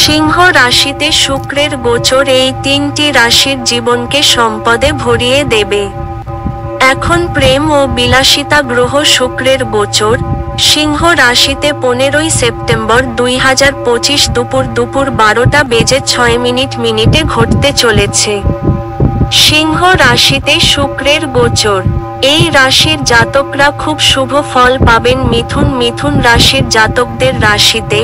সিংহ রাশিতে শুক্রের গোচর এই তিনটি রাশির জীবনকে সম্পদে ভরিয়ে দেবে। এখন প্রেম ও বিলাসিতা গ্রহ শুক্রের গোচর সিংহ রাশিতে 15ই সেপ্টেম্বর 2025 দুপুর 12:06 ঘটতে চলেছে। সিংহ রাশিতে শুক্রের গোচর, এই রাশির জাতকরা খুব শুভ ফল পাবেন। মিথুন রাশির জাতকদের রাশিতে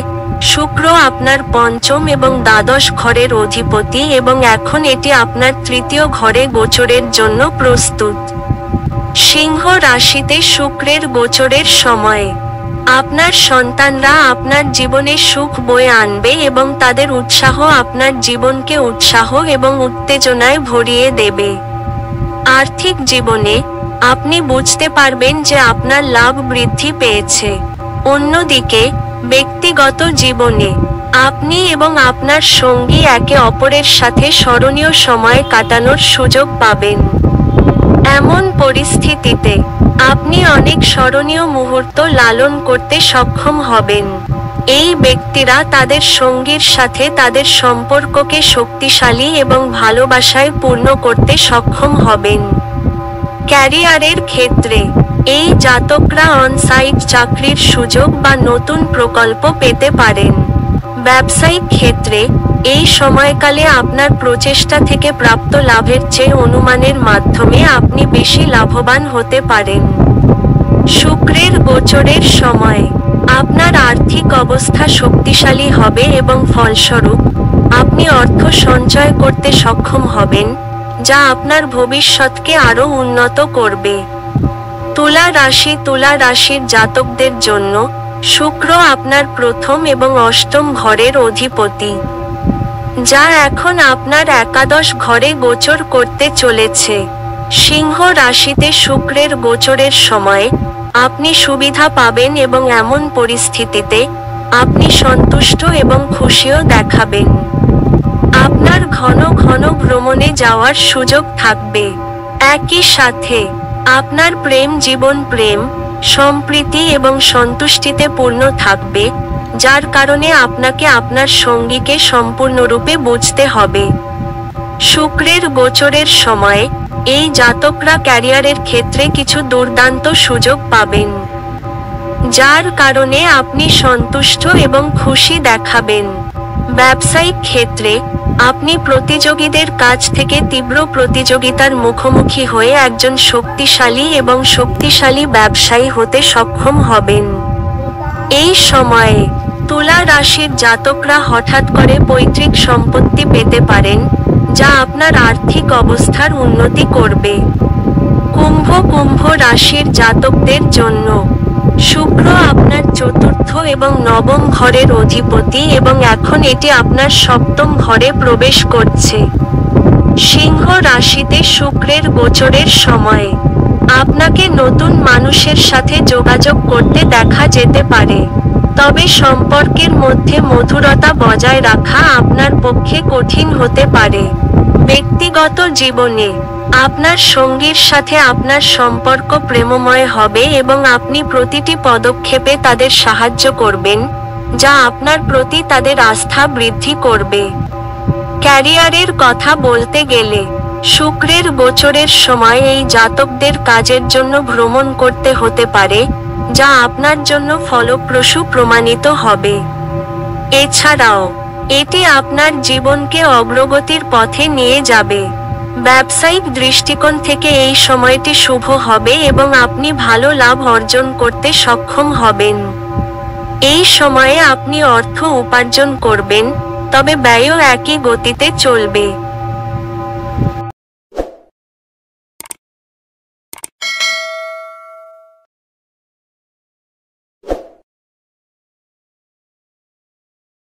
শুক্র আপনার পঞ্চম এবং দ্বাদশ ঘরের অধিপতি এবং এখন এটি আপনার তৃতীয় ঘরে গোচরের জন্য প্রস্তুত। সিংহ রাশিতে শুক্রের গোচরের সময়ে আপনার সন্তানরা আপনার জীবনে সুখ বয়ে আনবে এবং তাদের উৎসাহ আপনার জীবনকে উৎসাহ এবং উত্তেজনায় ভরিয়ে দেবে। আর্থিক জীবনে আপনি বুঝতে পারবেন যে আপনার লাভ বৃদ্ধি পেয়েছে। অন্যদিকে ব্যক্তিগত জীবনে আপনি এবং আপনার সঙ্গী একে অপরের সাথে স্মরণীয় সময় কাটানোর সুযোগ পাবেন। এমন পরিস্থিতিতে আপনি অনেক স্মরণীয় মুহূর্ত লালন করতে সক্ষম হবেন। এই ব্যক্তিরা তাদের সঙ্গীর সাথে তাদের সম্পর্ককে শক্তিশালী এবং ভালোবাসায় পূর্ণ করতে সক্ষম হবেন। ক্যারিয়ারের ক্ষেত্রে এই জাতকরা অন-সাইট চাকরির সুযোগ বা নতুন প্রকল্প পেতে পারেন। ব্যবসায়িক ক্ষেত্রে এই সময়কালে আপনার প্রচেষ্টা থেকে প্রাপ্ত লাভের চেয়ে অনুমানের মাধ্যমে আপনি বেশি লাভবান হতে পারেন। শুক্রের গোচরের সময় আপনার আর্থিক অবস্থা শক্তিশালী হবে এবং ফলস্বরূপ আপনি অর্থ সঞ্চয় করতে সক্ষম হবেন, যা আপনার ভবিষ্যৎকে আরও উন্নত করবে। তুলা রাশির জাতকদের জন্য শুক্র আপনার প্রথম এবং অষ্টম ঘরের অধিপতি, যা এখন আপনার একাদশ ঘরে গোচর করতে চলেছে। সিংহ রাশিতে শুক্রের গোচরের সময় আপনি সুবিধা পাবেন এবং এমন পরিস্থিতিতে আপনি সন্তুষ্ট এবং খুশিও দেখাবেন। আপনার ঘন ভ্রমণে যাওয়ার সুযোগ থাকবে। একই সাথে আপনার প্রেম জীবন সম্প্রীতি এবং সন্তুষ্টিতে পূর্ণ থাকবে, যার কারণে আপনাকে আপনার সঙ্গীকে সম্পূর্ণরূপে বুঝতে হবে। শুক্রের গোচরের সময় এই জাতকরা ক্যারিয়ারের ক্ষেত্রে কিছু দুর্দান্ত সুযোগ পাবেন, যার কারণে আপনি সন্তুষ্ট এবং খুশি দেখাবেন। ব্যবসায়িক ক্ষেত্রে আপনি প্রতিযোগীদের কাছ থেকে তীব্র প্রতিযোগিতার মুখোমুখি হয়ে একজন শক্তিশালী ব্যবসায়ী হতে সক্ষম হবেন। এই সময়ে তুলা রাশির জাতকরা হঠাৎ করে পৈতৃক সম্পত্তি পেতে পারেন, যা আপনার আর্থিক অবস্থার উন্নতি করবে। কুম্ভ রাশির জাতকদের জন্য শুক্র আপনার চতুর্থ এবং নবম ঘরের অধিপতি এবং এখন এটি আপনার সপ্তম ঘরে প্রবেশ করছে। সিংহ রাশিতে শুক্রের গোচরের সময়ে আপনাকে নতুন মানুষের সাথে যোগাযোগ করতে দেখা যেতে পারে, তবে সম্পর্কের মধ্যে মধুরতা বজায় রাখা আপনার পক্ষে কঠিন হতে পারে। ব্যক্তিগত জীবনে আপনার সঙ্গীর সাথে আপনার সম্পর্ক প্রেমময় হবে এবং আপনি প্রতিটি পদক্ষেপে তাদের সাহায্য করবেন, যা আপনার প্রতি তাদের আস্থা বৃদ্ধি করবে। ক্যারিয়ারের কথা বলতে গেলে শুক্রের গোচরের সময় এই জাতকদের কাজের জন্য ভ্রমণ করতে হতে পারে, যা আপনার জন্য ফলপ্রসূ প্রমাণিত হবে। এছাড়াও এটি আপনার জীবনকে অগ্রগতির পথে নিয়ে যাবে। ব্যবসায়িক দৃষ্টিকোণ থেকে এই সময়টি শুভ হবে এবং আপনি ভালো লাভ অর্জন করতে সক্ষম হবেন। এই সময়ে আপনি অর্থ উপার্জন করবেন, তবে ব্যয়ও একই গতিতে চলবে।